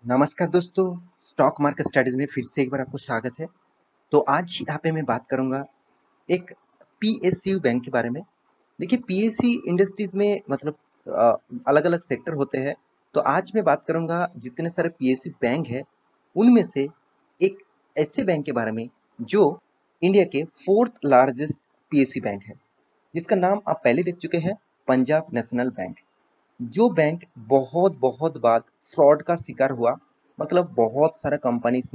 नमस्कार दोस्तों, stock market studies में फिर से एक बार आपको स्वागत है। तो आज यहाँ पे मैं बात करूँगा एक पीएसयू बैंक के बारे में। देखिए पीएसयू इंडस्ट्रीज में मतलब अलग-अलग सेक्टर होते हैं। तो आज मैं बात करूँगा जितने सारे पीएसयू बैंक है, उनमें से एक ऐसे बैंक के बारे में जो इंडिया के 4th लार्जेस्ट पीएसयू बैंक है, जिसका नाम आप पहले देख चुके हैं, पंजाब नेशनल बैंक। जो बैंक बहुत बहुत बार फ्रॉड का शिकार हुआ। मतलब बहुत सारा कंपनीज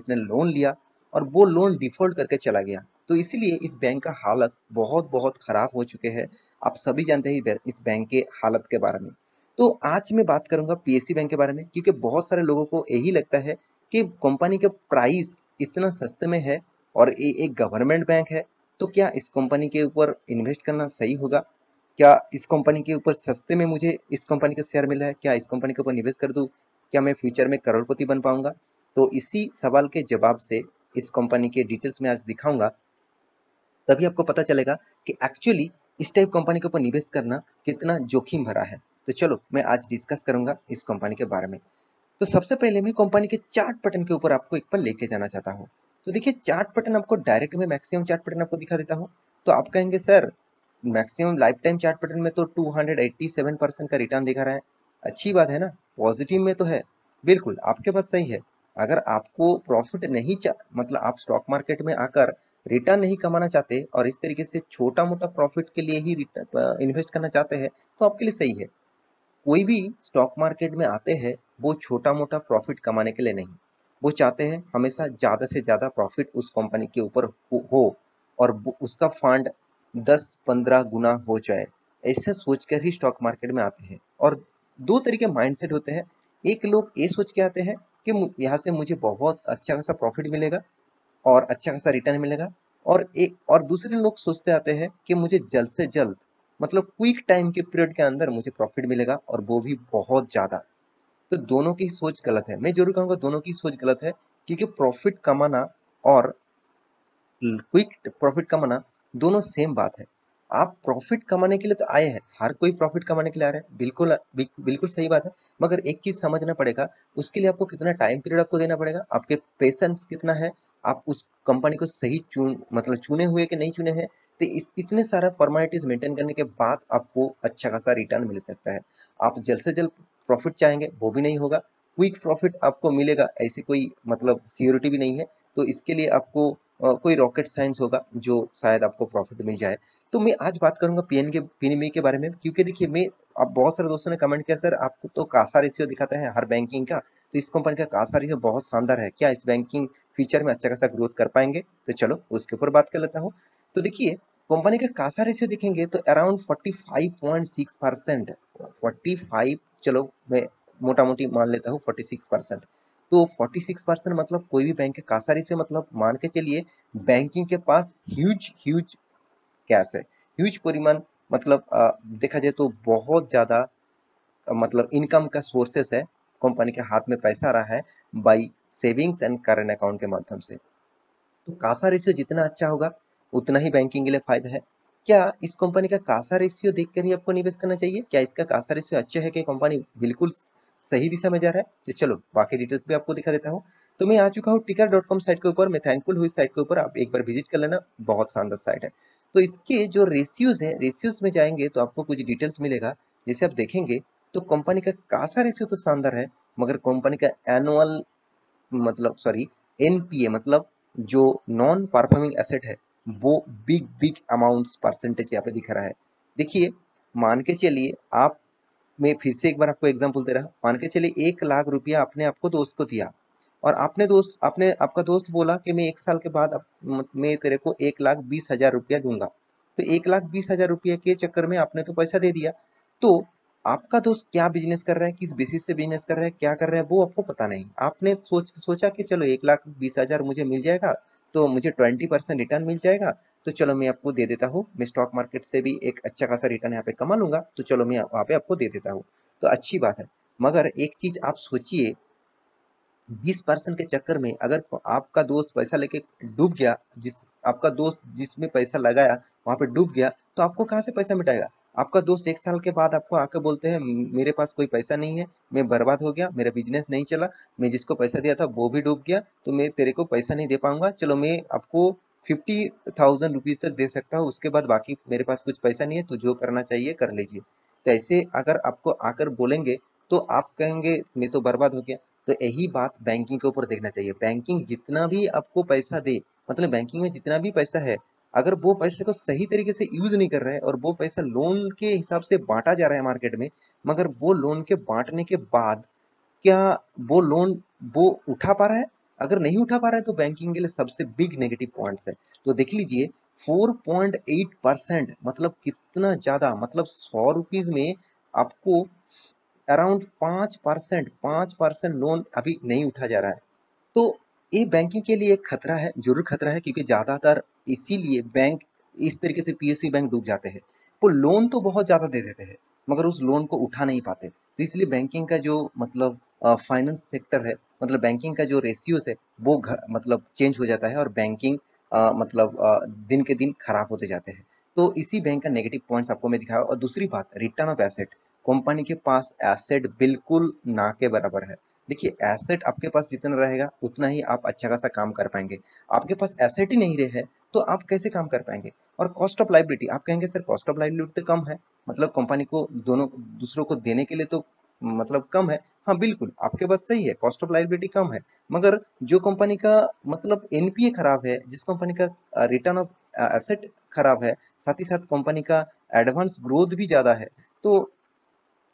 ने लोन लिया और वो लोन डिफॉल्ट करके चला गया। तो इसीलिए इस बैंक का हालत बहुत बहुत खराब हो चुके हैं। आप सभी जानते हैं इस बैंक के हालत के बारे में। तो आज मैं बात करूंगा पीएससी बैंक के बारे में, क्योंकि बहुत सारे लोगों को यही लगता है कि कंपनी का प्राइस इतना सस्ते में है और ये एक गवर्नमेंट बैंक है, तो क्या इस कंपनी के ऊपर इन्वेस्ट करना सही होगा? क्या इस कंपनी के ऊपर सस्ते में मुझे इस कंपनी का शेयर मिला है, क्या इस कंपनी के ऊपर निवेश कर दूं? क्या मैं फ्यूचर में करोड़पति बन पाऊंगा? तो इसी सवाल के जवाब से इस कंपनी के डिटेल्स में आज दिखाऊंगा। तभी आपको पता चलेगा कि एक्चुअली इस टाइप कंपनी के ऊपर निवेश करना कितना जोखिम भरा है। तो चलो मैं आज डिस्कस करूंगा इस कंपनी के बारे में। तो सबसे पहले मैं कंपनी के चार्ट पैटर्न के ऊपर आपको एक बार लेके जाना चाहता हूँ। तो देखिए चार्ट पैटर्न आपको डायरेक्ट में मैक्सिमम चार्ट पैटर्न आपको दिखा देता हूँ। तो आप कहेंगे sir, maximum life time chart pattern में तो 287% का रिटर्न दिखा रहा है। अच्छी बात है ना, पॉजिटिव में तो है। बिल्कुल आपके बात सही है। अगर आपको प्रॉफिट नहीं मतलब आप स्टॉक मार्केट में आकर रिटर्न नहीं कमाना चाहते और इस तरीके से छोटा मोटा प्रॉफिट के लिए ही इन्वेस्ट करना चाहते हैं, तो आपके लिए सही है। कोई भी स्टॉक मार्केट में आते हैं, वो छोटा मोटा प्रॉफिट कमाने के लिए नहीं। वो चाहते हैं हमेशा ज़्यादा से ज़्यादा प्रॉफिट उस कंपनी के ऊपर हो और उसका फंड 10-15 गुना हो जाए। ऐसा सोचकर ही स्टॉक मार्केट में आते हैं। और दो तरीके माइंडसेट होते हैं। एक लोग ये सोच के आते हैं कि यहाँ से मुझे बहुत अच्छा खासा प्रॉफिट मिलेगा और अच्छा खासा रिटर्न मिलेगा। और दूसरे लोग सोचते आते हैं कि मुझे जल्द से जल्द मतलब क्विक टाइम के पीरियड के अंदर मुझे प्रॉफिट मिलेगा और वो भी बहुत ज़्यादा। तो दोनों की सोच गलत है। मैं जरूर कहूँगा दोनों की सोच गलत है, क्योंकि प्रॉफिट कमाना और क्विक प्रॉफिट कमाना दोनों सेम बात है। आप प्रॉफिट कमाने के लिए तो आए हैं, हर कोई प्रॉफिट कमाने के लिए आ रहा है, बिल्कुल बिल्कुल सही बात है। मगर एक चीज समझना पड़ेगा, उसके लिए आपको कितना टाइम पीरियड आपको देना पड़ेगा, आपके पेशेंस कितना है, आप उस कंपनी को सही मतलब चुने हुए कि नहीं चुने हैं। तो इस इतने सारा फॉर्मेलिटीज मेंटेन करने के बाद आपको अच्छा खासा रिटर्न मिल सकता है। आप जल्द से जल्द प्रॉफिट चाहेंगे वो भी नहीं होगा। क्विक प्रॉफिट आपको मिलेगा ऐसी कोई मतलब सियोरिटी भी नहीं है। तो इसके लिए आपको कोई रॉकेट साइंस होगा जो शायद आपको प्रॉफिट मिल जाए। तो मैं आज बात करूंगा पीएनबी के बारे में, क्योंकि देखिए मैं अब बहुत सारे दोस्तों ने कमेंट किया सर आपको तो कासा रेशियो दिखाता है हर बैंकिंग का, तो इस कंपनी का कासा रेशियो बहुत शानदार है, क्या इस बैंकिंग फ्यूचर में अच्छा खासा ग्रोथ कर पाएंगे? तो चलो उसके ऊपर बात कर लेता हूँ। तो देखिए कंपनी का कासा रेशियो देखेंगे तो अराउंड 45.6%। 45, चलो मैं मोटा मोटी मान लेता हूँ 46%। तो 46% मतलब कोई भी बैंक के कासा रेशियो मतलब मान के चलिए बैंकिंग के पास ह्यूज ह्यूज कैश है, ह्यूज परिमाण। मतलब देखा जाए तो बहुत ज्यादा मतलब इनकम का सोर्सेस है, कंपनी के हाथ में पैसा आ रहा है by savings and current account के माध्यम से। तो कासा रेशियो जितना अच्छा होगा उतना ही बैंकिंग के लिए फायदा है। क्या इस कंपनी का कासा रेशियो देखकर ही आपको निवेश करना चाहिए? क्या इसका कासा रेशियो अच्छा है कि कंपनी बिल्कुल सही दिशा में जा रहा है? तो चलो बाकी डिटेल्स भी आपको दिखा देता हूँ। तो मैं आ चुका हूँ टिकर.com साइट के ऊपर। मैं थैंकफुल हूँ इस साइट के ऊपर, आप एक बार विजिट कर लेना, बहुत शानदार साइट है। तो इसके जो रेशियोज है, रेशियोज में जाएंगे तो आपको कुछ डिटेल्स मिलेगा। जैसे आप देखेंगे तो कंपनी का कासा रेशियो तो शानदार है, मगर कंपनी का एनुअल मतलब सॉरी एनपीए मतलब जो नॉन परफॉर्मिंग एसेट है, वो बिग बिग अमाउंट्स परसेंटेज यहाँ पे दिख रहा है। देखिए मान के चलिए आप, मैं फिर से एक बार आपको एग्जांपल दे रहा हूँ। मान के चलिए 1 लाख रुपया आपने आपको दोस्त को दिया और आपने आपका दोस्त बोला कि मैं 1 साल के बाद मैं तेरे को 1,20,000 रुपया दूंगा। तो 1,20,000 रुपया के चक्कर में आपने तो पैसा दे दिया। तो आपका दोस्त क्या बिजनेस कर रहा है, किस बेसिस से बिजनेस कर रहा है, क्या कर रहा है, वो आपको पता नहीं। आपने सोचा कि चलो 1,20,000 मुझे मिल जाएगा, तो मुझे 20% रिटर्न मिल जाएगा, तो चलो मैं आपको दे देता हूँ। मैं स्टॉक मार्केट से भी एक अच्छा खासा रिटर्न यहाँ पे कमा लूंगा, तो चलो मैं वहाँ पे आपको दे देता हूँ। तो अच्छी बात है। मगर एक चीज आप सोचिए, 20% के चक्कर में अगर आपका दोस्त पैसा लेके डूब गया, जिस आपका दोस्त जिसमें पैसा लगाया वहां पे डूब गया, तो आपको कहाँ से पैसा मिटाएगा? आपका दोस्त 1 साल के बाद आपको आके बोलते हैं मेरे पास कोई पैसा नहीं है, मैं बर्बाद हो गया, मेरा बिजनेस नहीं चला, मैं जिसको पैसा दिया था वो भी डूब गया, तो मैं तेरे को पैसा नहीं दे पाऊंगा, चलो मैं आपको 50,000 रुपीज तक दे सकता हूँ, उसके बाद बाकी मेरे पास कुछ पैसा नहीं है, तो जो करना चाहिए कर लीजिए। तो ऐसे अगर आपको आकर बोलेंगे तो आप कहेंगे मैं तो बर्बाद हो गया। तो यही बात बैंकिंग के ऊपर देखना चाहिए। बैंकिंग जितना भी आपको पैसा दे, मतलब बैंकिंग में जितना भी पैसा है, अगर वो पैसे को सही तरीके से यूज नहीं कर रहा है और वो पैसा लोन के हिसाब से बांटा जा रहा है मार्केट में, मगर वो लोन के बांटने के बाद क्या वो लोन वो उठा पा रहा है? अगर नहीं उठा पा रहा है तो बैंकिंग के लिए सबसे बिग नेगेटिव पॉइंट्स है। तो देख लीजिए 4.8% मतलब कितना ज्यादा, मतलब 100 रुपीज में आपको अराउंड 5% लोन अभी नहीं उठा जा रहा है। तो ये बैंकिंग के लिए एक खतरा है, जरूर खतरा है, क्योंकि ज्यादातर इसीलिए बैंक इस तरीके से पीएसयू बैंक डूब जाते हैं। वो लोन तो बहुत ज्यादा दे देते हैं मगर उस लोन को उठा नहीं पाते, तो इसलिए बैंकिंग का जो मतलब फाइनेंस सेक्टर है, मतलब बैंकिंग का जो रेशियोज है वो मतलब चेंज हो जाता है, और बैंकिंग मतलब दिन के दिन खराब होते जाते हैं। तो इसी बैंक का नेगेटिव पॉइंट्स आपको मैं दिखाया। और दूसरी बात, रिटर्न ऑफ एसेट। कंपनी के पास एसेट बिल्कुल ना के बराबर है। देखिए एसेट आपके पास जितना रहेगा उतना ही आप अच्छा खासा काम कर पाएंगे। आपके पास एसेट ही नहीं रहे तो आप कैसे काम कर पाएंगे? और कॉस्ट ऑफ लाइबिलिटी, आप कहेंगे सर कॉस्ट ऑफ लाइबिलिटी तो कम है, मतलब कंपनी को दोनों दूसरों को देने के लिए तो मतलब कम है। हाँ बिल्कुल आपके बात सही है, कॉस्ट ऑफ लाइबिलिटी कम है, मगर जो कंपनी का मतलब एनपीए खराब है, जिस कंपनी का रिटर्न ऑफ एसेट खराब है, साथ ही साथ कंपनी का एडवांस ग्रोथ भी ज्यादा है, तो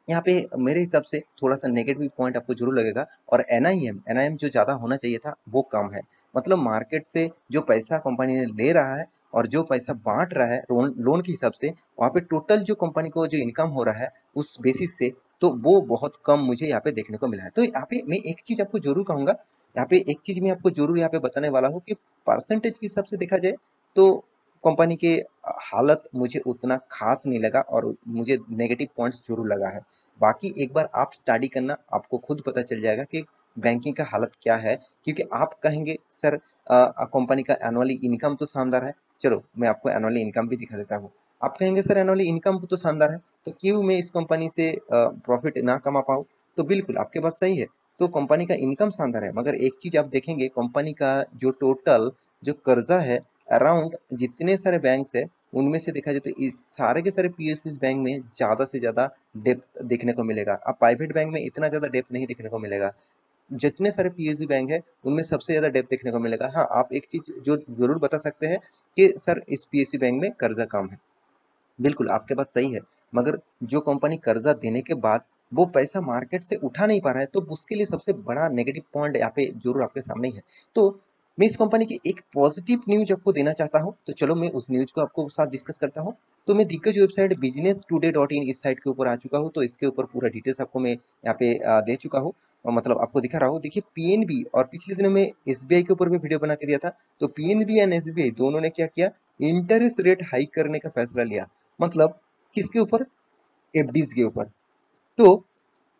यहाँ पे मेरे हिसाब से थोड़ा सा नेगेटिव पॉइंट आपको जरूर लगेगा। और एनआईएम एनआईएम जो ज्यादा होना चाहिए था वो कम है। मतलब मार्केट से जो पैसा कंपनी ने ले रहा है और जो पैसा बांट रहा है लोन लोन के हिसाब से, वहाँ पे टोटल जो कंपनी को जो इनकम हो रहा है उस बेसिस से, तो वो बहुत कम मुझे यहाँ पे देखने को मिला है। तो यहाँ पे मैं एक चीज आपको जरूर कहूंगा, यहाँ पे एक चीज मैं आपको जरूर यहाँ पे बताने वाला हूँ कि परसेंटेज के हिसाब से देखा जाए तो कंपनी के हालत मुझे उतना खास नहीं लगा, और मुझे नेगेटिव पॉइंट्स जरूर लगा है। बाकी एक बार आप स्टडी करना, आपको खुद पता चल जाएगा कि बैंकिंग का हालत क्या है। क्योंकि आप कहेंगे सर कंपनी का एनुअली इनकम तो शानदार है, चलो मैं आपको एनुअली इनकम भी दिखा देता हूँ। आप कहेंगे सर एनुअली इनकम तो शानदार है, तो क्यों मैं इस कंपनी से प्रॉफिट ना कमा पाऊँ? तो बिल्कुल आपके बात सही है, तो कंपनी का इनकम शानदार है, मगर एक चीज आप देखेंगे कंपनी का जो टोटल जो कर्जा है, अराउंड जितने सारे बैंक्स है उनमें से देखा जाए तो इस सारे के सारे पीएसयू बैंक में ज्यादा से ज्यादा डेप्थ देखने को मिलेगा। अब प्राइवेट बैंक में इतना ज्यादा डेप्थ नहीं देखने को मिलेगा। जितने सारे पीएसयू बैंक है उनमें सबसे ज्यादा डेप्थ देखने को मिलेगा। हाँ आप एक चीज जो जरूर बता सकते हैं कि सर इस पीएसयू बैंक में कर्जा कम है, बिल्कुल आपके बात सही है, मगर जो कंपनी कर्जा देने के बाद वो पैसा मार्केट से उठा नहीं पा रहा है, तो उसके लिए सबसे बड़ा नेगेटिव पॉइंट यहाँ पे जरूर आपके सामने ही है। तो मैं इस कंपनी की एक पॉजिटिव न्यूज आपको देना चाहता हूँ, तो चलो मैं उस न्यूज को आपको साथ डिस्कस करता हूँ। तो मैं दिग्गज website business today dot in इस साइट के ऊपर आ चुका हूँ, तो इसके ऊपर पूरा डिटेल्स आपको मैं यहाँ पे दे चुका हूँ, और मतलब आपको दिखा रहा हूँ। देखिए पीएनबी, और पिछले दिनों में एसबीआई के ऊपर भी वीडियो बना के दिया था, तो पीएनबी एंड एसबीआई दोनों ने क्या किया, इंटरेस्ट रेट हाइक करने का फैसला लिया। मतलब किसके ऊपर? एफडीज के ऊपर। तो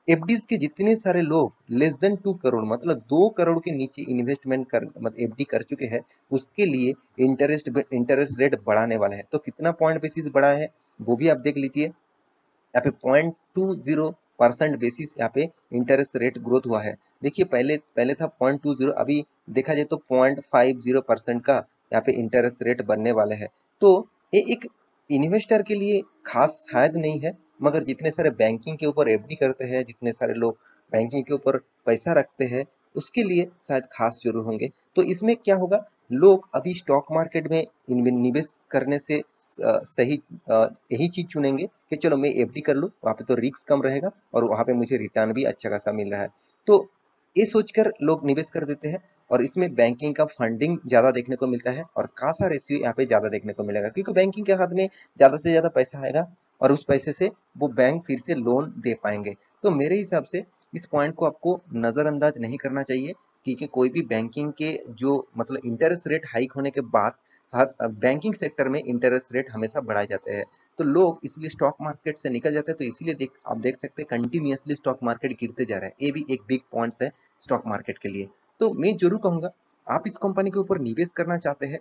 एफडीज के जितने सारे लोग लेस देन 2 करोड़, मतलब 2 करोड़ के नीचे इन्वेस्टमेंट कर मतलब एफडी कर चुके हैं, उसके लिए इंटरेस्ट रेट बढ़ाने वाला है। तो कितना पॉइंट बेसिस बढ़ा है वो भी आप देख लीजिए। यहाँ पे 0.20% बेसिस यहाँ पे इंटरेस्ट रेट ग्रोथ हुआ है। देखिए पहले पहले था 0.20, अभी देखा जाए तो 0.50% का यहाँ पे इंटरेस्ट रेट बनने वाले हैं। तो ये एक इन्वेस्टर के लिए खास शायद नहीं है, मगर जितने सारे बैंकिंग के ऊपर एफडी करते हैं, जितने सारे लोग बैंकिंग के ऊपर पैसा रखते हैं, उसके लिए शायद खास जरूर होंगे। तो इसमें क्या होगा, लोग अभी स्टॉक मार्केट में निवेश करने से सही यही चीज चुनेंगे कि चलो मैं एफडी कर लूँ, वहाँ पे तो रिस्क कम रहेगा और वहाँ पे मुझे रिटर्न भी अच्छा खासा मिल रहा है। तो ये सोचकर लोग निवेश कर देते हैं, और इसमें बैंकिंग का फंडिंग ज्यादा देखने को मिलता है, और कासा रेशियो यहाँ पे ज्यादा देखने को मिलेगा, क्योंकि बैंकिंग के हाथ में ज्यादा से ज्यादा पैसा आएगा और उस पैसे से वो बैंक फिर से लोन दे पाएंगे। तो मेरे हिसाब से इस पॉइंट को आपको नजरअंदाज नहीं करना चाहिए, क्योंकि कोई भी बैंकिंग के जो मतलब इंटरेस्ट रेट हाइक होने के बाद हर बैंकिंग सेक्टर में इंटरेस्ट रेट हमेशा बढ़ाए जाते हैं, तो लोग इसलिए स्टॉक मार्केट से निकल जाते हैं। तो इसीलिए आप देख सकते हैं कंटिन्यूअसली स्टॉक मार्केट गिरते जा रहा है, ये भी एक बिग पॉइंट्स है स्टॉक मार्केट के लिए। तो मैं जरूर कहूंगा, आप इस कंपनी के ऊपर निवेश करना चाहते हैं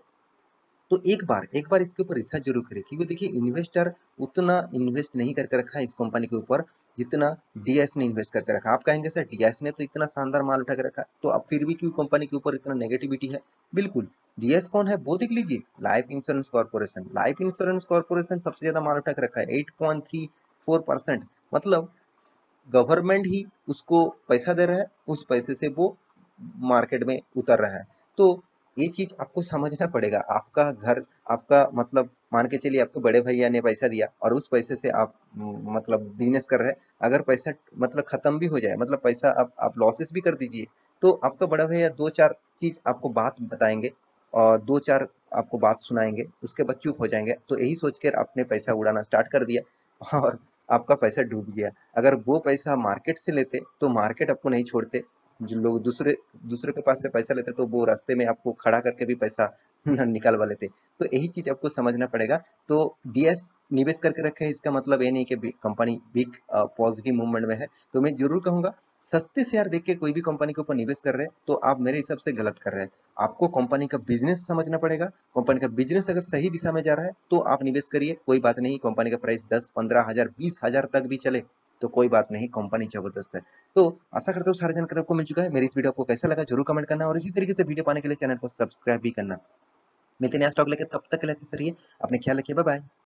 तो एक बार इसके ऊपर रिसर्च जरूर करें, क्योंकि देखिए इन्वेस्टर उतना इन्वेस्ट नहीं करके रखा है इस कंपनी के ऊपर जितना डीएस ने इन्वेस्ट करके रखा। आप कहेंगे सर डीएस ने तो इतना शानदार माल उठा के रखा, तो अब फिर भी क्यों कंपनी के ऊपर इतना नेगेटिविटी है? बिल्कुल, डीएस कौन है वो देख लीजिए, life insurance corporation. Life insurance corporation सबसे ज्यादा माल उठा के रखा है 8.34%। मतलब गवर्नमेंट ही उसको पैसा दे रहा है, उस पैसे से वो मार्केट में उतर रहा है। तो ये चीज आपको समझना पड़ेगा। आपका घर, आपका मतलब मान के चलिए आपके बड़े भैया ने पैसा दिया और उस पैसे से आप मतलब बिजनेस कर रहे हैं। अगर पैसा मतलब खत्म भी हो जाए, मतलब पैसा आप लॉसेस भी कर दीजिए, तो आपका बड़ा भैया दो चार चीज आपको बात बताएंगे और दो चार आपको बात सुनाएंगे, उसके बाद चुप हो जाएंगे। तो यही सोच कर आपने पैसा उड़ाना स्टार्ट कर दिया और आपका पैसा डूब गया। अगर वो पैसा मार्केट से लेते तो मार्केट आपको नहीं छोड़ते, जो लोग दूसरे दूसरे के पास से पैसा लेते तो वो रास्ते में आपको खड़ा करके भी पैसा निकालवा लेते। तो यही चीज आपको समझना पड़ेगा। तो डीएस निवेश करके रखे, इसका मतलब ये नहीं कि कंपनी बिग पॉजिटिव मूवमेंट में है। तो मैं जरूर कहूंगा सस्ते शेयर देख के कोई भी कंपनी के ऊपर निवेश कर रहे हैं तो आप मेरे हिसाब से गलत कर रहे हैं। आपको कंपनी का बिजनेस समझना पड़ेगा। कंपनी का बिजनेस अगर सही दिशा में जा रहा है तो आप निवेश करिए, कोई बात नहीं। कंपनी का प्राइस 10-15 हजार 20 हजार तक भी चले तो कोई बात नहीं, कंपनी जबरदस्त है। तो आशा करता हूँ सारी जानकारी आपको मिल चुका है। मेरी इस वीडियो आपको कैसा लगा जरूर कमेंट करना, और इसी तरीके से वीडियो पाने के लिए चैनल को सब्सक्राइब भी करना। मिलते हैं नया स्टॉक लेके, तब तक के लिए अच्छे से रहिए, अपने ख्याल रखिए, बाय बाय।